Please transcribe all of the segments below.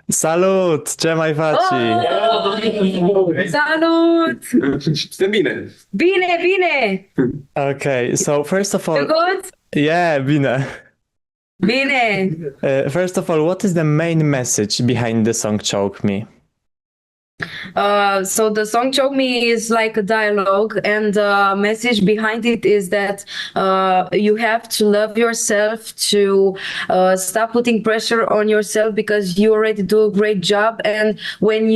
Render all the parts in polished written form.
Salut! Ce mai faci? Oh! Salut! Stai bine? Bine, bine! Okay, so first of You all, good? yeah, bine. Bine! First of all, what is the main message behind the song Choke Me? So the song Choke Me is like a dialogue, and the message behind it is that you have to love yourself, to stop putting pressure on yourself because you already do a great job. And when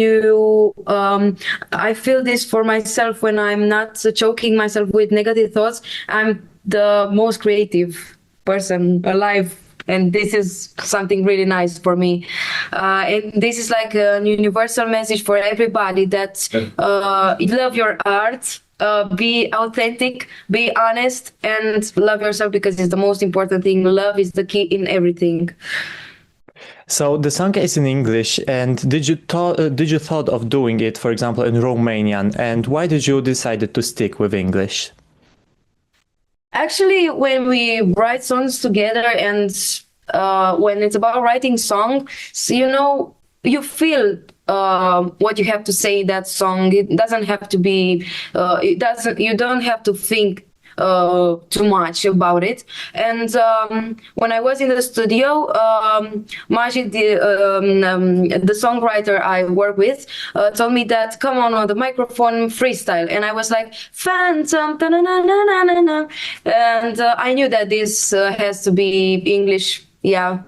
I feel this for myself when I'm not choking myself with negative thoughts, I'm the most creative person alive, and this is something really nice for me, and this is like a universal message for everybody that love your art, be authentic, be honest, and love yourself because it's the most important thing. Love is the key in everything. So the song is in English, and did you thought of doing it, for example, in Romanian, and why did you decided to stick with English? Actually, when we write songs together, and when it's about writing songs, you feel what you have to say in that song. It doesn't have to be. It doesn't. You don't have to think too much about it. And when I was in the studio, Majid, the songwriter I work with, told me that come on the microphone, freestyle, and I was like phantom, ta-na-na-na-na-na. And I knew that this has to be English. Yeah.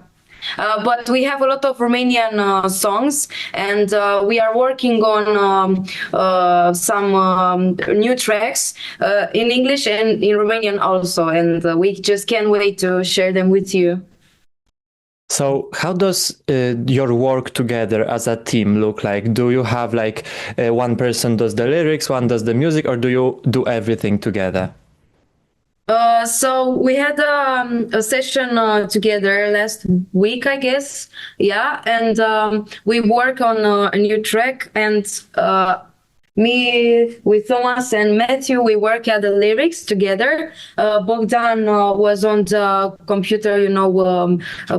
But we have a lot of Romanian songs, and we are working on some new tracks in English and in Romanian also, and we just can't wait to share them with you. So how does your work together as a team look like? Do you have like one person does the lyrics, one does the music, or do you do everything together? So we had a session together last week, I guess. Yeah, and we work on a new track, and me with Thomas and Matthew, we work at the lyrics together. Bogdan was on the computer,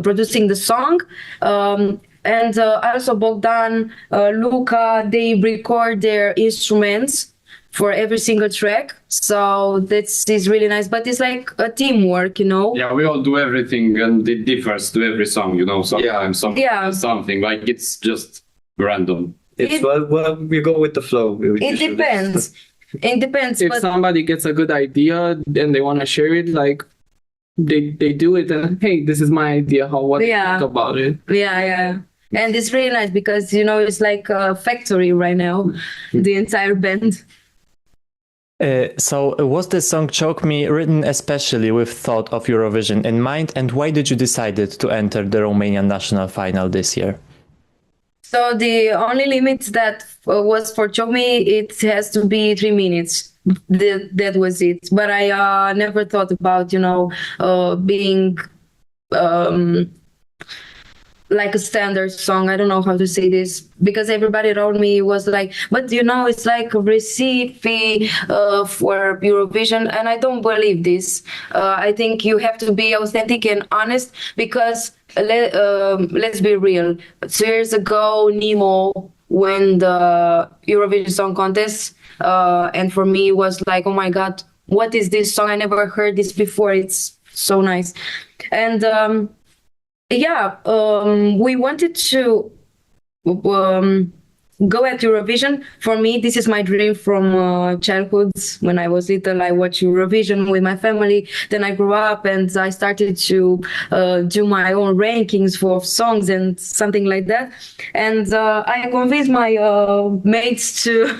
producing the song. And also Bogdan, Luca, they record their instruments for every single track. So this is really nice, but it's like a teamwork, Yeah, we all do everything, and it differs to every song, Sometimes something like it's just random. Well, we go with the flow. It depends. It depends. If but somebody gets a good idea and they want to share it, like they do it, and hey, this is my idea. What do you think about it? Yeah. And it's really nice because it's like a factory right now, the entire band. So was the song Choke Me written especially with thought of Eurovision in mind, and why did you decided to enter the Romanian national final this year? So the only limit that was for Choke Me, it has to be 3 minutes. That was it. But I never thought about, being like a standard song. I don't know how to say this because everybody around me was like, but it's like a recipe for Eurovision, and I don't believe this. I think you have to be authentic and honest because let's be real. 2 years ago, Nemo won the Eurovision Song Contest, and for me it was like, oh my God, what is this song? I never heard this before. It's so nice. And we wanted to go at Eurovision. For me, this is my dream from childhood. When I was little, I watched Eurovision with my family. Then I grew up and I started to do my own rankings for songs and something like that. And I convinced my mates to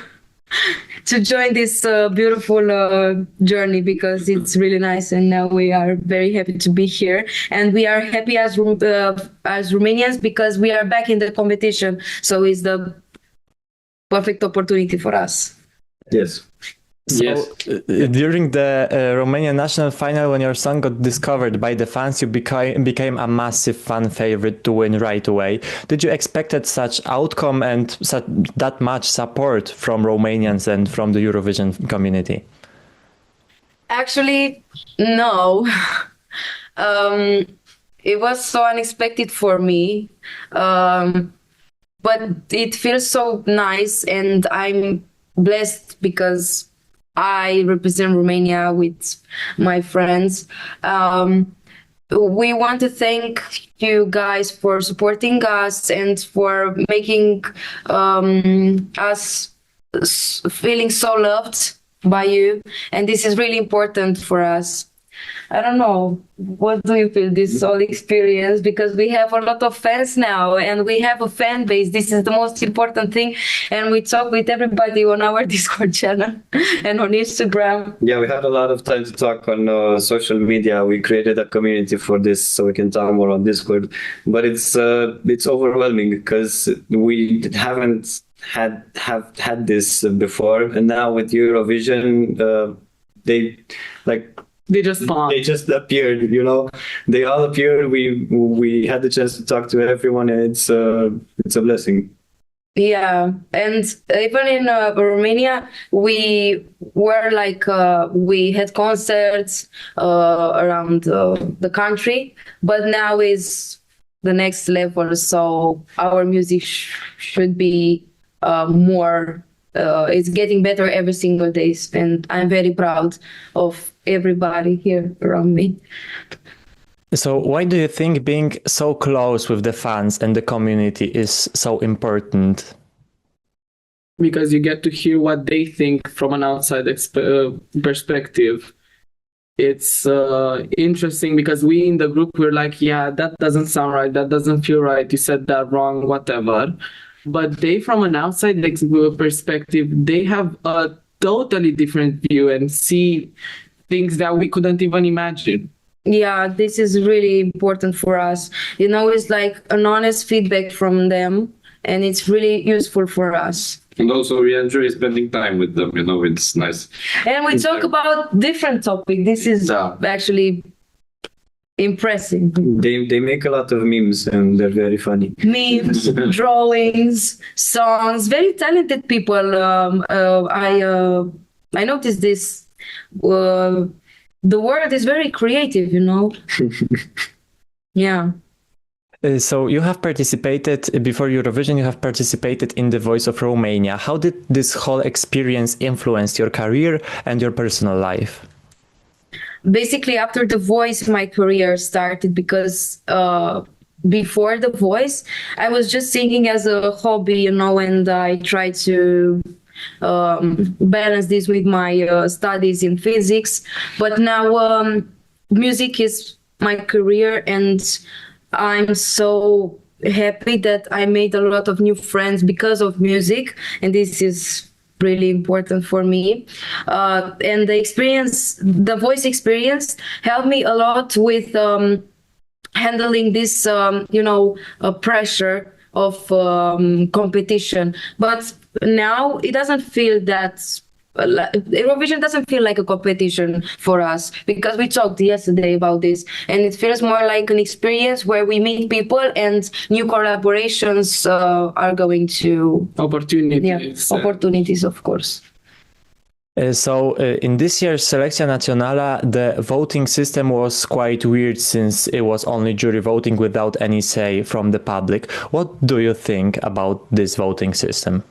to join this beautiful journey because it's really nice, and now we are very happy to be here, and we are happy as Romanians because we are back in the competition, so it's the perfect opportunity for us. Yes. So, during the Romanian national final, when your song got discovered by the fans, you became a massive fan favorite to win right away. Did you expected such outcome and that much support from Romanians and from the Eurovision community? Actually, no. It was so unexpected for me. but it feels so nice, and I'm blessed because I represent Romania with my friends. We want to thank you guys for supporting us and for making us feeling so loved by you. And this is really important for us. I don't know, what do you feel this whole experience? Because we have a lot of fans now and we have a fan base. This is the most important thing. And we talk with everybody on our Discord channel and on Instagram. Yeah, we had a lot of time to talk on social media. We created a community for this so we can talk more on Discord. But it's overwhelming because we haven't had this before. And now with Eurovision, they just appeared, you know. They all appeared. We had the chance to talk to everyone, and it's a blessing. Yeah, and even in Romania, we were we had concerts around the country, but now is the next level. So our music should be more. It's getting better every single day, and I'm very proud of everybody here around me. So why do you think being so close with the fans and the community is so important? Because you get to hear what they think from an outside perspective. It's interesting because we in the group, we're like, yeah, that doesn't sound right, that doesn't feel right, you said that wrong, whatever. But they, from an outside perspective, they have a totally different view and see things that we couldn't even imagine. Yeah, this is really important for us. You know, it's like an honest feedback from them, and it's really useful for us. And also we enjoy spending time with them, you know, it's nice. And we talk about different topics. This is actually impressive. They make a lot of memes and they're very funny. Memes, drawings, songs, very talented people. I noticed this. The world is very creative, you know. Yeah. So you have participated before Eurovision. You have participated in the Voice of Romania. How did this whole experience influence your career and your personal life? Basically, after The Voice, my career started because before The Voice, I was just singing as a hobby, you know, and I tried to balance this with my studies in physics. But now music is my career, and I'm so happy that I made a lot of new friends because of music, and this is really important for me. And the Voice experience helped me a lot with handling this, pressure of competition. But now it doesn't feel that Eurovision doesn't feel like a competition for us, because we talked yesterday about this, and it feels more like an experience where we meet people and new collaborations are going to opportunities, of course. So in this year's Selecția Națională, the voting system was quite weird since it was only jury voting without any say from the public. What do you think about this voting system?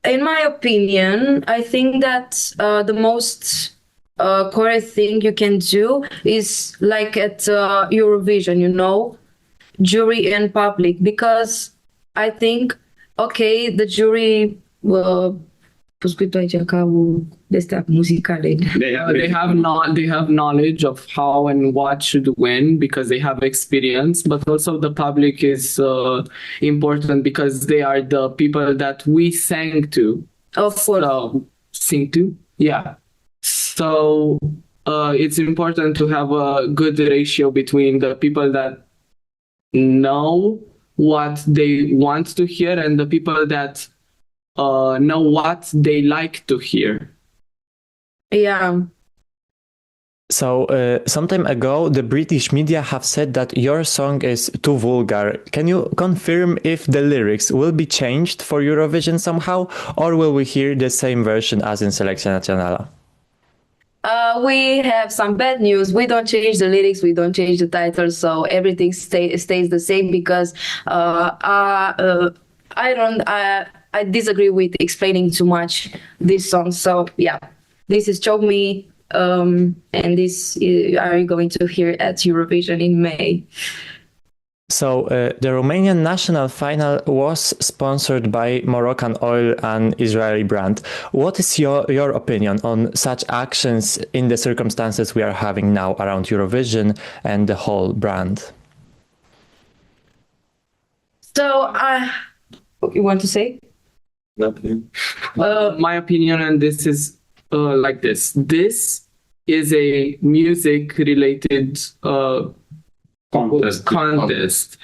In my opinion, I think that the most correct thing you can do is like at Eurovision, you know, jury and public, because I think, okay, the jury they have knowledge of how and what should win because they have experience, but also the public is important because they are the people that we sang to. Of course. Sing to? Yeah. So it's important to have a good ratio between the people that know what they want to hear and the people that know what they like to hear. Yeah. So some time ago, the British media have said that your song is too vulgar. Can you confirm if the lyrics will be changed for Eurovision somehow, or will we hear the same version as in Selecția Națională? We have some bad news. We don't change the lyrics. We don't change the title. So everything stays the same because I disagree with explaining too much this song. So yeah, this is Choke Me, and this are you going to hear at Eurovision in May. So the Romanian national final was sponsored by Moroccan oil and Israeli brand. What is your opinion on such actions in the circumstances we are having now around Eurovision and the whole brand? So, you want to say? Nothing. My opinion on this is like this. This is a music-related contest.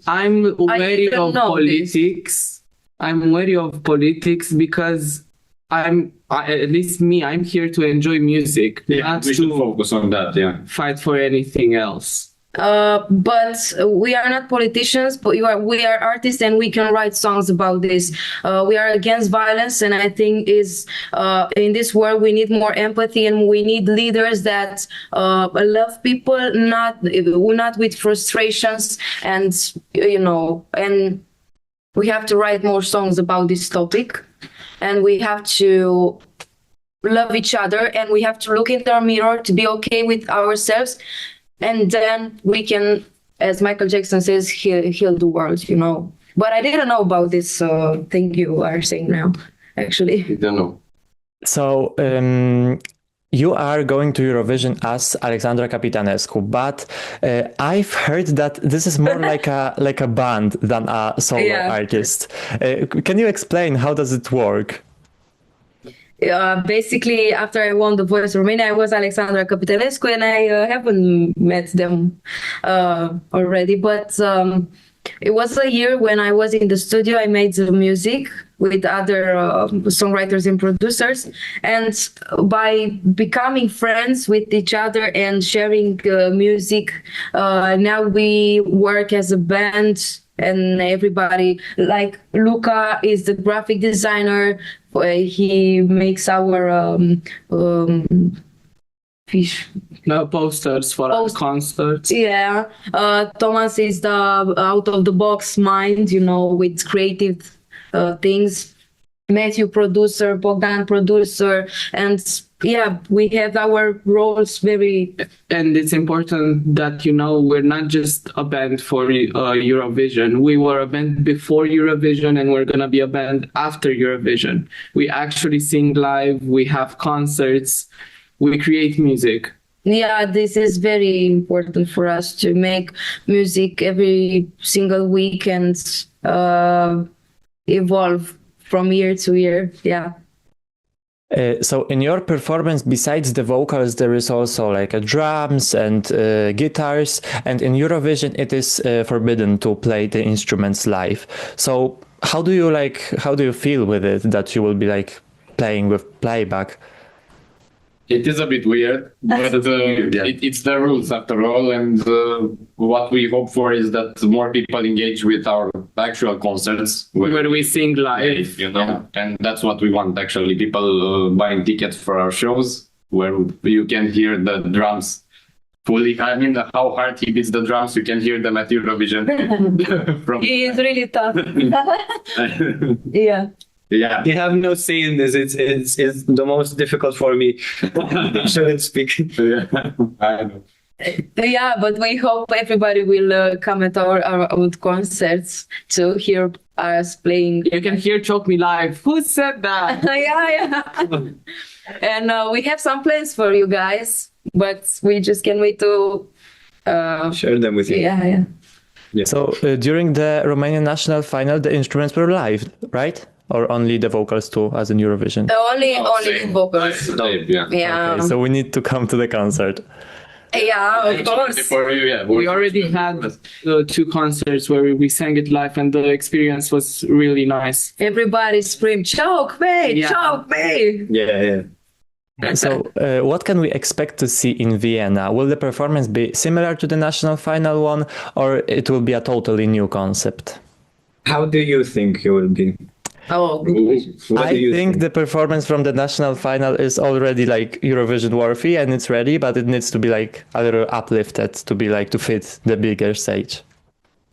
I'm wary of politics. I'm wary of politics because at least me, I'm here to enjoy music. Yeah, we should focus on that, yeah. Fight for anything else. But we are not politicians, but we are artists and we can write songs about this. We are against violence, and I think in this world we need more empathy and we need leaders that love people, not with frustrations, and and we have to write more songs about this topic, and we have to love each other, and we have to look in our mirror to be okay with ourselves. And then we can, as Michael Jackson says, heal the world, But I didn't know about this thing you are saying now, actually. I don't know. So you are going to Eurovision as Alexandra Căpitănescu, but I've heard that this is more like a band than a solo artist. Can you explain how does it work? Basically, after I won The Voice Romania, I was Alexandra Căpitănescu, and I haven't met them already. But it was a year when I was in the studio. I made the music with other songwriters and producers. And by becoming friends with each other and sharing music, now we work as a band. And everybody, like Luca is the graphic designer. He makes our posters for our concerts. Yeah. Thomas is the out of the box mind, with creative things. Matthew producer, Bogdan producer, and we have our roles very. And it's important that we're not just a band for Eurovision. We were a band before Eurovision, and we're gonna be a band after Eurovision. We actually sing live. We have concerts. We create music. Yeah, this is very important for us to make music every single week and evolve from year to year. Yeah. So in your performance, besides the vocals, there is also like a drums and guitars, and in Eurovision it is forbidden to play the instruments live. So how do you feel with it that you will be like playing with playback? It is a bit weird, but it's the rules after all, and what we hope for is that more people engage with our actual concerts where we sing live, and that's what we want actually. People buying tickets for our shows where you can hear the drums fully. I mean, how hard he beats the drums, you can hear them at Eurovision. He is really tough. Yeah. Yeah, you have no say in this. It's the most difficult for me. I shouldn't speak. Yeah, I know. Yeah, but we hope everybody will come at our old concerts to hear us playing. You can hear Choke Me live. Who said that? Yeah. And we have some plans for you guys, but we just can't wait to share them with you. Yeah. So during the Romanian national final, the instruments were live, right? Or only the vocals too, as in Eurovision? Only the vocals. Yeah. Okay, so we need to come to the concert. Yeah, of course. We already had 2 concerts where we sang it live, and the experience was really nice. Everybody screamed, "Choke me! Choke me!" Yeah. So what can we expect to see in Vienna? Will the performance be similar to the national final one, or it will be a totally new concept? How do you think it will be? Oh, What do I you think the performance from the national final is already like Eurovision worthy and it's ready, but it needs to be like a little uplifted to be like to fit the bigger stage.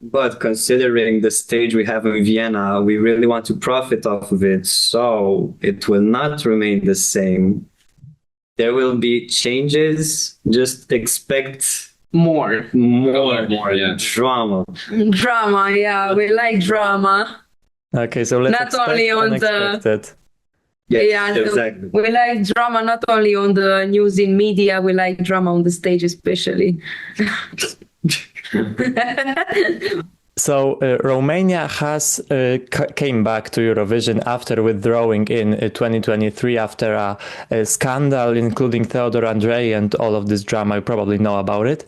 But considering the stage we have in Vienna, we really want to profit off of it. So it will not remain the same. There will be changes. Just expect More. more yeah. drama. drama. Yeah, we like drama. Okay, so let's Not expect only on the- unexpected. Yes, Yeah, exactly. we like drama not only on the news in media, we like drama on the stage especially. So Romania has came back to Eurovision after withdrawing in 2023 after a scandal, including Theodor Andrei and all of this drama. You probably know about it.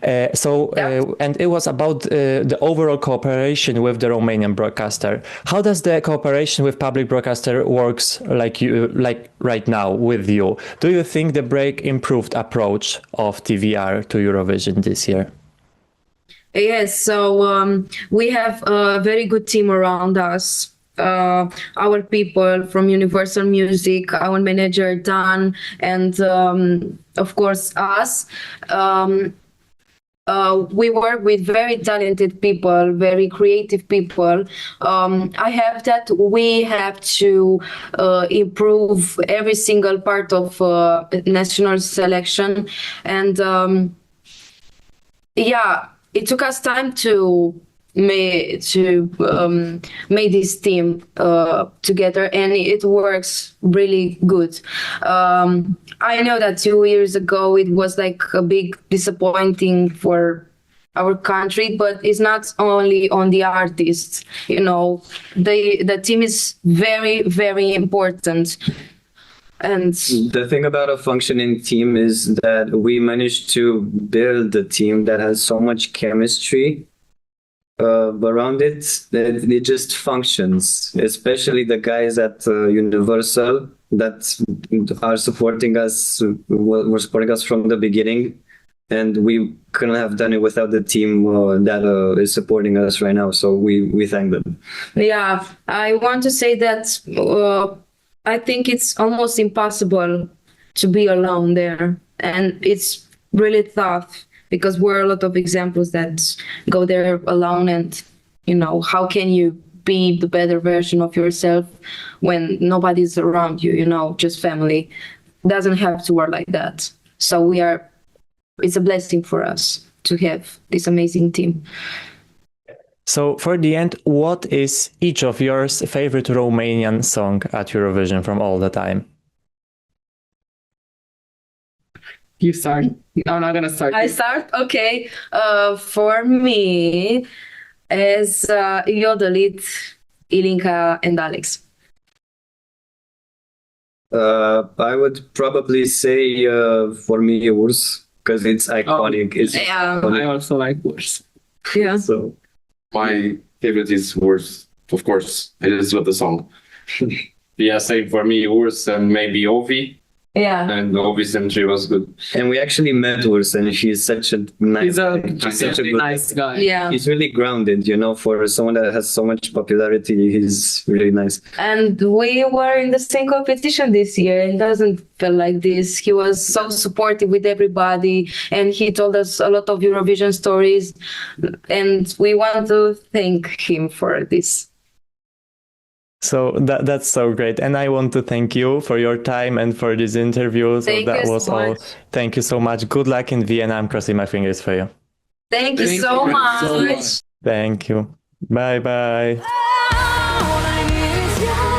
And it was about the overall cooperation with the Romanian broadcaster. How does the cooperation with public broadcaster works like right now with you? Do you think the break improved approach of TVR to Eurovision this year? Yes, so we have a very good team around us. Our people from Universal Music, our manager Dan, and of course us. We work with very talented people, very creative people. I have that we have to improve every single part of national selection, and it took us time to make this team together, and it works really good. I know that 2 years ago it was like a big disappointing for our country, but it's not only on the artists. You know, the team is very, very important. And the thing about a functioning team is that we managed to build a team that has so much chemistry around it that it just functions, especially the guys at Universal that are supporting us, were supporting us from the beginning. And we couldn't have done it without the team that is supporting us right now. So we thank them. Yeah, I want to say that I think it's almost impossible to be alone there. And it's really tough because we're a lot of examples that go there alone. And, you know, how can you be the better version of yourself when nobody's around you, you know, just family? Doesn't have to work like that. So it's a blessing for us to have this amazing team. So for the end, what is each of yours favorite Romanian song at Eurovision from all the time? You start. No, I'm not gonna start. I start? Okay. For me, is Yodelit, Ilinka, and Alex. I would probably say for me Wurst, because it's iconic. It's Yeah. I also like Wurst. Yeah. so My favorite is Wurst, of course. I just love the song. Yeah, same for me, Wurst and maybe Ovi. Yeah. And Ovi's entry was good. and we actually met Wurst, and he's such a nice. He's such a good. nice guy. Yeah. He's really grounded, you know. For someone that has so much popularity, he's really nice. And we were in the same competition this year. It doesn't feel like this. He was so supportive with everybody, and he told us a lot of Eurovision stories. And we want to thank him for this. So that's so great. And I want to thank you for your time and for this interview. So Thank that you was so all. much. Thank you so much. Good luck in Vienna. I'm crossing my fingers for you. Thank you Thank so you much. so much. Thank you. Bye bye. All I need is your